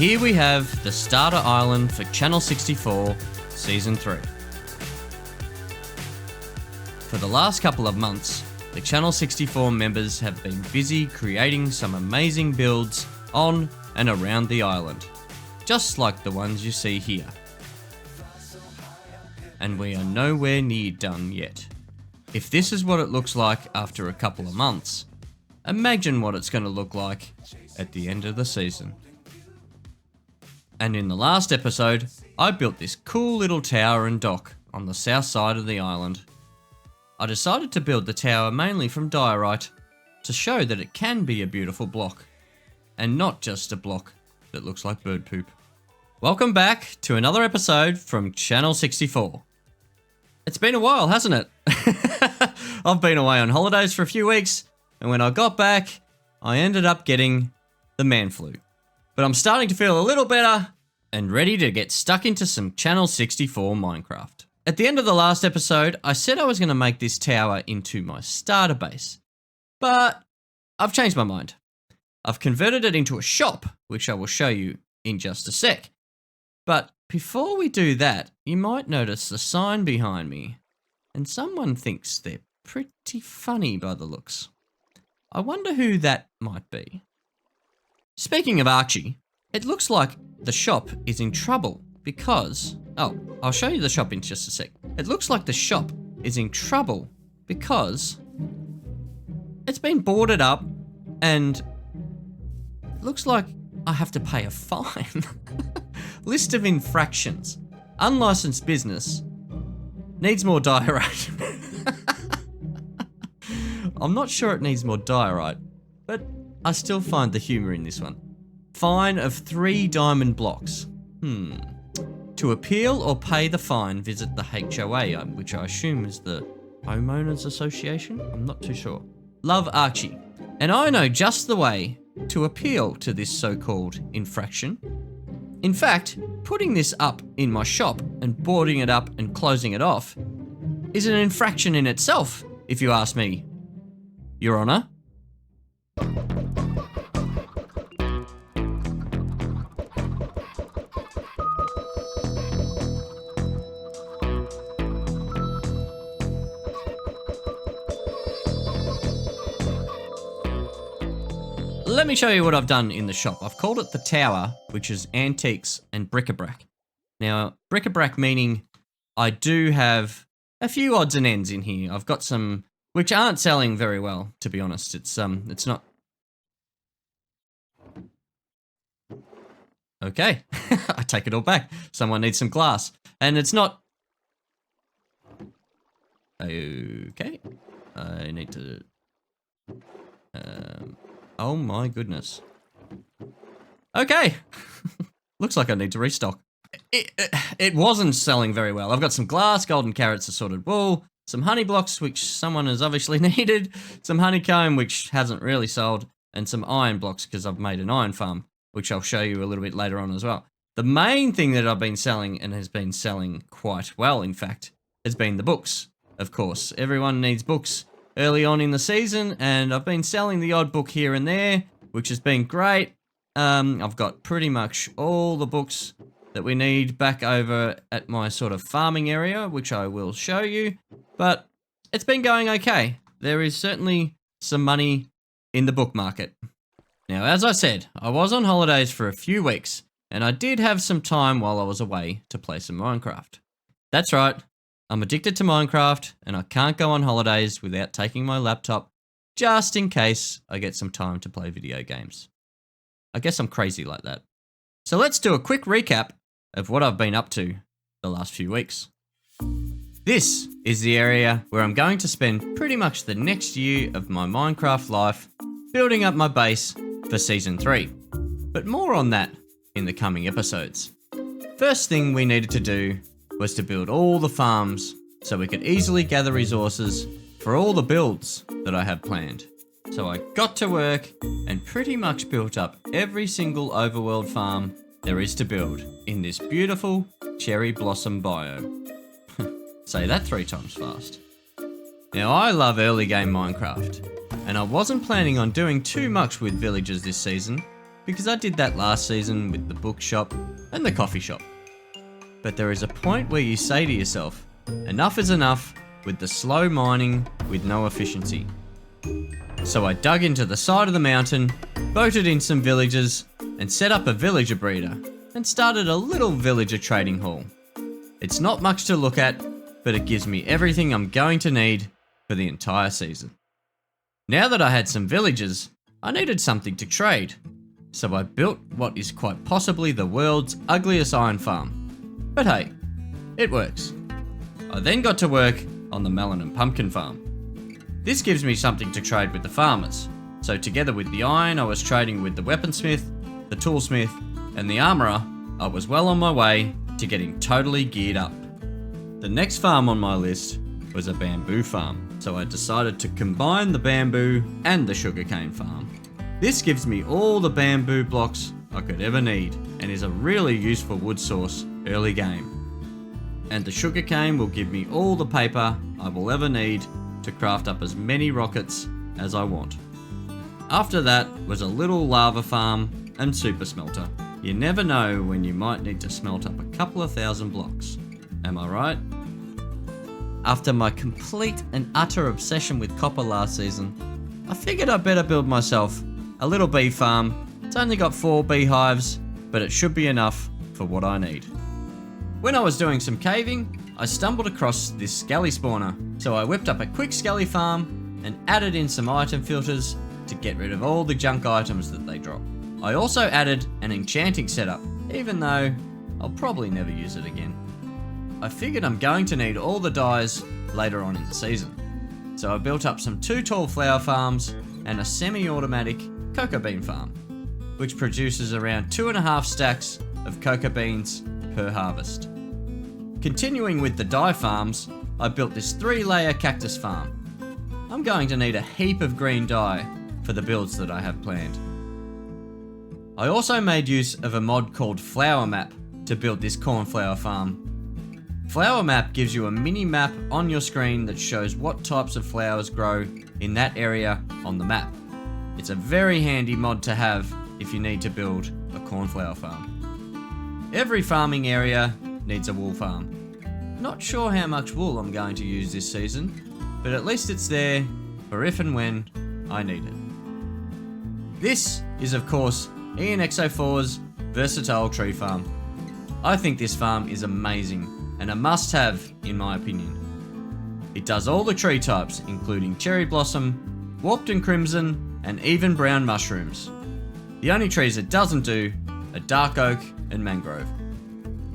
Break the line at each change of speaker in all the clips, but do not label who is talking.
Here we have the starter island for Channel 64 Season 3. For the last couple of months, the Channel 64 members have been busy creating some amazing builds on and around the island, just like the ones you see here. And we are nowhere near done yet. If this is what it looks like after a couple of months, imagine what it's going to look like at the end of the season. And in the last episode, I built this cool little tower and dock on the south side of the island. I decided to build the tower mainly from diorite to show that it can be a beautiful block, and not just a block that looks like bird poop. Welcome back to another episode from Channel 64. It's been a while, hasn't it? I've been away on holidays for a few weeks, and when I got back, I ended up getting the man flu. But I'm starting to feel a little better and ready to get stuck into some Channel 64 Minecraft. At the end of the last episode, I said I was going to make this tower into my starter base, but I've changed my mind. I've converted it into a shop, which I will show you in just a sec. But before we do that, you might notice the sign behind me, and someone thinks they're pretty funny by the looks. I wonder who that might be. Speaking of Archie, it looks like the shop is in trouble because... Oh, I'll show you the shop in just a sec. It looks like the shop is in trouble because it's been boarded up and it looks like I have to pay a fine. List of infractions. Unlicensed business. Needs more diorite. I'm not sure it needs more diorite, but I still find the humour in this one. Fine of 3 diamond blocks. To appeal or pay the fine, visit the HOA, which I assume is the Homeowners Association? I'm not too sure. Love, Archie. And I know just the way to appeal to this so-called infraction. In fact, putting this up in my shop and boarding it up and closing it off is an infraction in itself, if you ask me, Your Honour. Let me show you what I've done in the shop. I've called it the tower, which is antiques and bric-a-brac. Now, bric-a-brac meaning I do have a few odds and ends in here. I've got some which aren't selling very well, to be honest. It's not. Okay, I take it all back. Someone needs some glass, and it's not. Okay, I need to. Oh my goodness. Okay. Looks like I need to restock. It wasn't selling very well. I've got some glass, golden carrots, assorted wool, some honey blocks, which someone has obviously needed, some honeycomb, which hasn't really sold, and some iron blocks because I've made an iron farm, which I'll show you a little bit later on as well. The main thing that I've been selling, and has been selling quite well, in fact, has been the books. Of course, everyone needs books early on in the season, and I've been selling the odd book here and there, which has been great. I've got pretty much all the books that we need back over at my sort of farming area, which I will show you, but it's been going okay. There is certainly some money in the book market. Now, as I said, I was on holidays for a few weeks, and I did have some time while I was away to play some Minecraft. That's right. I'm addicted to Minecraft, and I can't go on holidays without taking my laptop, just in case I get some time to play video games. I guess I'm crazy like that. So let's do a quick recap of what I've been up to the last few weeks. This is the area where I'm going to spend pretty much the next year of my Minecraft life building up my base for Season 3. But more on that in the coming episodes. First thing we needed to do was to build all the farms so we could easily gather resources for all the builds that I have planned. So I got to work and pretty much built up every single overworld farm there is to build in this beautiful cherry blossom biome. Say that 3 times fast. Now I love early game Minecraft, and I wasn't planning on doing too much with villagers this season, because I did that last season with the bookshop and the coffee shop. But there is a point where you say to yourself, enough is enough with the slow mining with no efficiency. So I dug into the side of the mountain, voted in some villagers, and set up a villager breeder, and started a little villager trading hall. It's not much to look at, but it gives me everything I'm going to need for the entire season. Now that I had some villagers, I needed something to trade, so I built what is quite possibly the world's ugliest iron farm. But hey, it works. I then got to work on the melon and pumpkin farm. This gives me something to trade with the farmers, so together with the iron I was trading with the weaponsmith, the toolsmith, and the armourer, I was well on my way to getting totally geared up. The next farm on my list was a bamboo farm, so I decided to combine the bamboo and the sugarcane farm. This gives me all the bamboo blocks I could ever need and is a really useful wood source early game. And the sugarcane will give me all the paper I will ever need to craft up as many rockets as I want. After that was a little lava farm and super smelter. You never know when you might need to smelt up a couple of thousand blocks. Am I right? After my complete and utter obsession with copper last season, I figured I'd better build myself a little bee farm. It's only got 4 beehives, but it should be enough for what I need. When I was doing some caving, I stumbled across this skelly spawner, so I whipped up a quick skelly farm and added in some item filters to get rid of all the junk items that they drop. I also added an enchanting setup, even though I'll probably never use it again. I figured I'm going to need all the dyes later on in the season, so I built up some 2 tall flower farms and a semi-automatic cocoa bean farm, which produces around 2.5 stacks of cocoa beans per harvest. Continuing with the dye farms, I built this 3-layer cactus farm. I'm going to need a heap of green dye for the builds that I have planned. I also made use of a mod called Flower Map to build this cornflower farm. Flower Map gives you a mini map on your screen that shows what types of flowers grow in that area on the map. It's a very handy mod to have if you need to build a cornflower farm. Every farming area needs a wool farm. Not sure how much wool I'm going to use this season, but at least it's there for if and when I need it. This is of course ENX04's versatile tree farm. I think this farm is amazing and a must-have in my opinion. It does all the tree types including cherry blossom, warped and crimson, and even brown mushrooms. The only trees it doesn't do are dark oak and mangrove.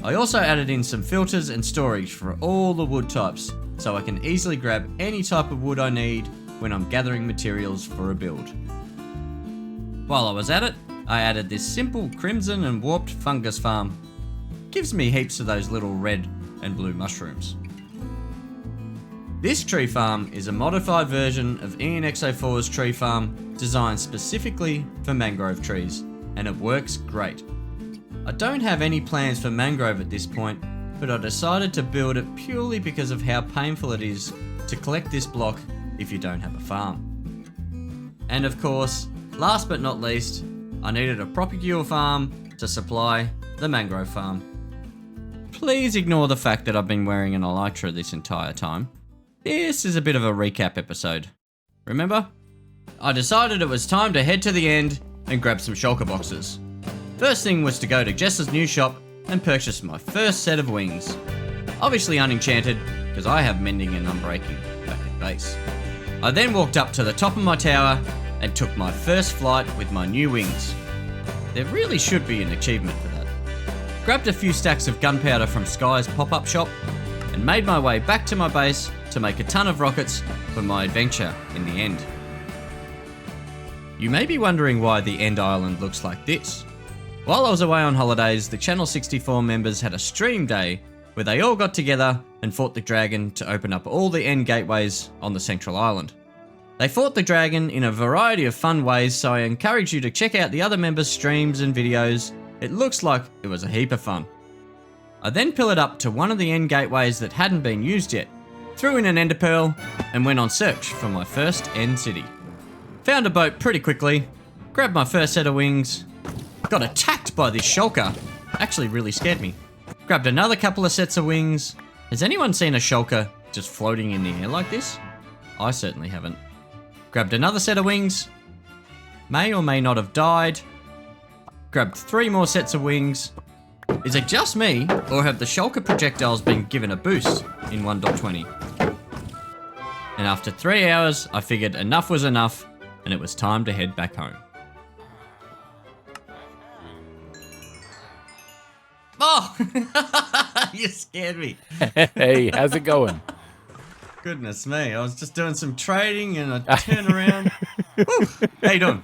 I also added in some filters and storage for all the wood types so I can easily grab any type of wood I need when I'm gathering materials for a build. While I was at it, I added this simple crimson and warped fungus farm. Gives me heaps of those little red and blue mushrooms. This tree farm is a modified version of ENX04's tree farm designed specifically for mangrove trees, and it works great. I don't have any plans for mangrove at this point, but I decided to build it purely because of how painful it is to collect this block if you don't have a farm. And of course, last but not least, I needed a propagule farm to supply the mangrove farm. Please ignore the fact that I've been wearing an elytra this entire time. This is a bit of a recap episode. Remember? I decided it was time to head to the end and grab some shulker boxes. First thing was to go to Jess's new shop and purchase my first set of wings. Obviously unenchanted, because I have mending and unbreaking back at base. I then walked up to the top of my tower and took my first flight with my new wings. There really should be an achievement for that. Grabbed a few stacks of gunpowder from Sky's pop-up shop and made my way back to my base to make a ton of rockets for my adventure in the end. You may be wondering why the end island looks like this. While I was away on holidays, the Channel 64 members had a stream day where they all got together and fought the dragon to open up all the end gateways on the central island. They fought the dragon in a variety of fun ways, so I encourage you to check out the other members' streams and videos. It looks like it was a heap of fun. I then pillared up to one of the end gateways that hadn't been used yet, threw in an ender pearl, and went on search for my first end city. Found a boat pretty quickly, grabbed my first set of wings, Got attacked by this shulker. Actually really scared me. Grabbed another couple of sets of wings. Has anyone seen a shulker just floating in the air like this? I certainly haven't. Grabbed another set of wings. May or may not have died. Grabbed 3 more sets of wings. Is it just me, or have the shulker projectiles been given a boost in 1.20? And after 3 hours, I figured enough was enough, and it was time to head back home. Oh! You scared me.
Hey, how's it going?
Goodness me, I was just doing some trading and I turn around. Woo, how you doing?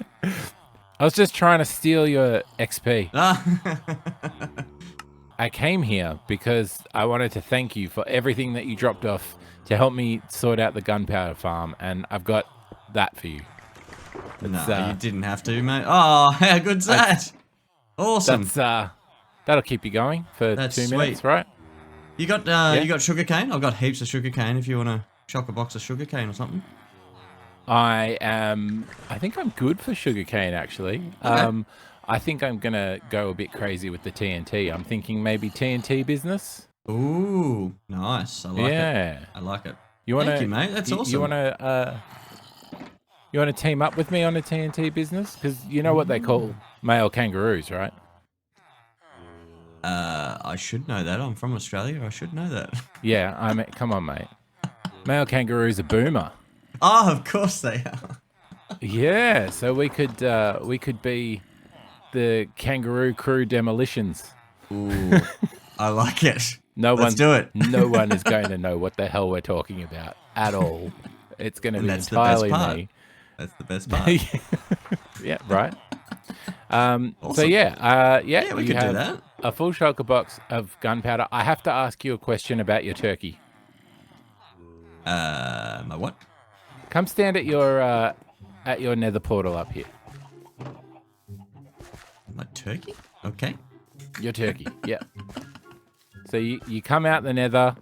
I was just trying to steal your XP.
Ah.
I came here because I wanted to thank you for everything that you dropped off to help me sort out the gunpowder farm, and I've got that for you.
No, you didn't have to, mate. Oh, how good's that? Awesome.
That'll keep you going for
That's
2 minutes,
sweet.
right?
You got you got sugar cane? I've got heaps of sugar cane if you want to chuck a box of sugar cane or something.
I think I'm good for sugarcane, actually.
Okay.
I think I'm gonna go a bit crazy with the TNT. I'm thinking maybe TNT business.
Ooh, nice. I like it. I like it. Thank you, mate. That's awesome.
You wanna team up with me on a TNT business? Because you know what they call male kangaroos, right?
I should know that. I'm from Australia. I should know that.
Yeah, come on, mate. Male kangaroos are boomer.
Oh, of course they are.
Yeah, so we could be the kangaroo crew demolitions.
Ooh, I like it.
Let's
do it.
No one is going to know what the hell we're talking about at all. It's going to be entirely me.
That's the best part.
Yeah, right.
Awesome.
So yeah,
we could do that.
A full shulker box of gunpowder. I have to ask you a question about your turkey.
My what?
Come stand at your nether portal up here.
My turkey? Okay.
Your turkey, yeah. So you come out the nether,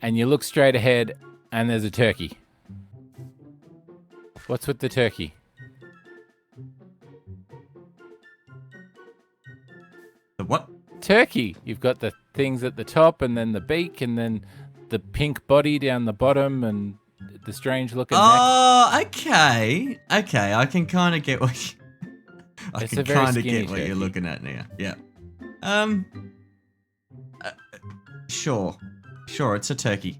and you look straight ahead, and there's a turkey. What's with the turkey?
The what?
Turkey. You've got the things at the top, and then the beak, and then the pink body down the bottom, and the strange looking neck.
Oh, okay. Okay, I can kind of get what I can kind of get what you're looking at now. Yeah. Sure. Sure, it's a turkey.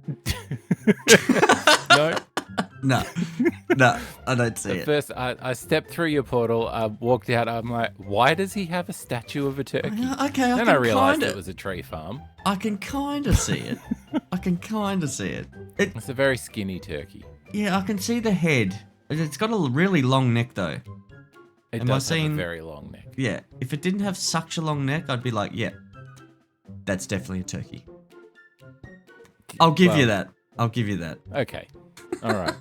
No.
No, I don't see it.
First, I stepped through your portal, I walked out, I'm like, why does he have a statue of a turkey?
Okay,
then I realized it was a tree farm.
I can kind of see it. I can kind of see it.
It's a very skinny turkey.
Yeah, I can see the head. It's got a really long neck, though.
It does have a very long neck.
Yeah, if it didn't have such a long neck, I'd be like, yeah, that's definitely a turkey. I'll give you that. I'll give you that.
Okay. All right.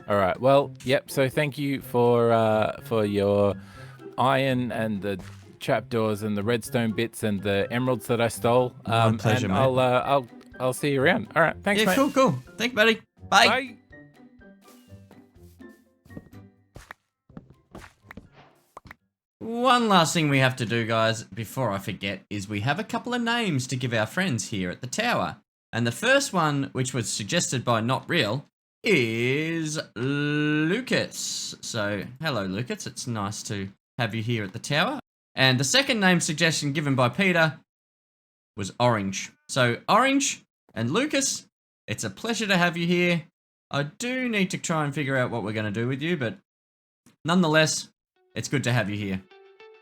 All right. Well, yep. So thank you for your iron and the trapdoors and the redstone bits and the emeralds that I stole.
My pleasure,
and
mate.
I'll see you around. All right. Thanks, mate.
Yeah, cool. Thank you, buddy. Bye.
Bye.
One last thing we have to do, guys, before I forget, is we have a couple of names to give our friends here at the tower. And the first one, which was suggested by Not Real, is Lucas. So, hello, Lucas. It's nice to have you here at the tower. And the second name suggestion given by Peter was Orange. So, Orange and Lucas, it's a pleasure to have you here. I do need to try and figure out what we're going to do with you, but nonetheless, it's good to have you here.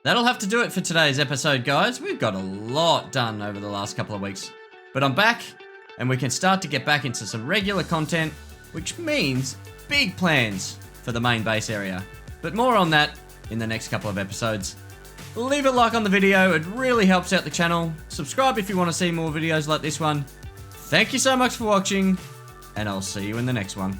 That'll have to do it for today's episode, guys. We've got a lot done over the last couple of weeks. But I'm back, and we can start to get back into some regular content, which means big plans for the main base area. But more on that in the next couple of episodes. Leave a like on the video, it really helps out the channel. Subscribe if you want to see more videos like this one. Thank you so much for watching, and I'll see you in the next one.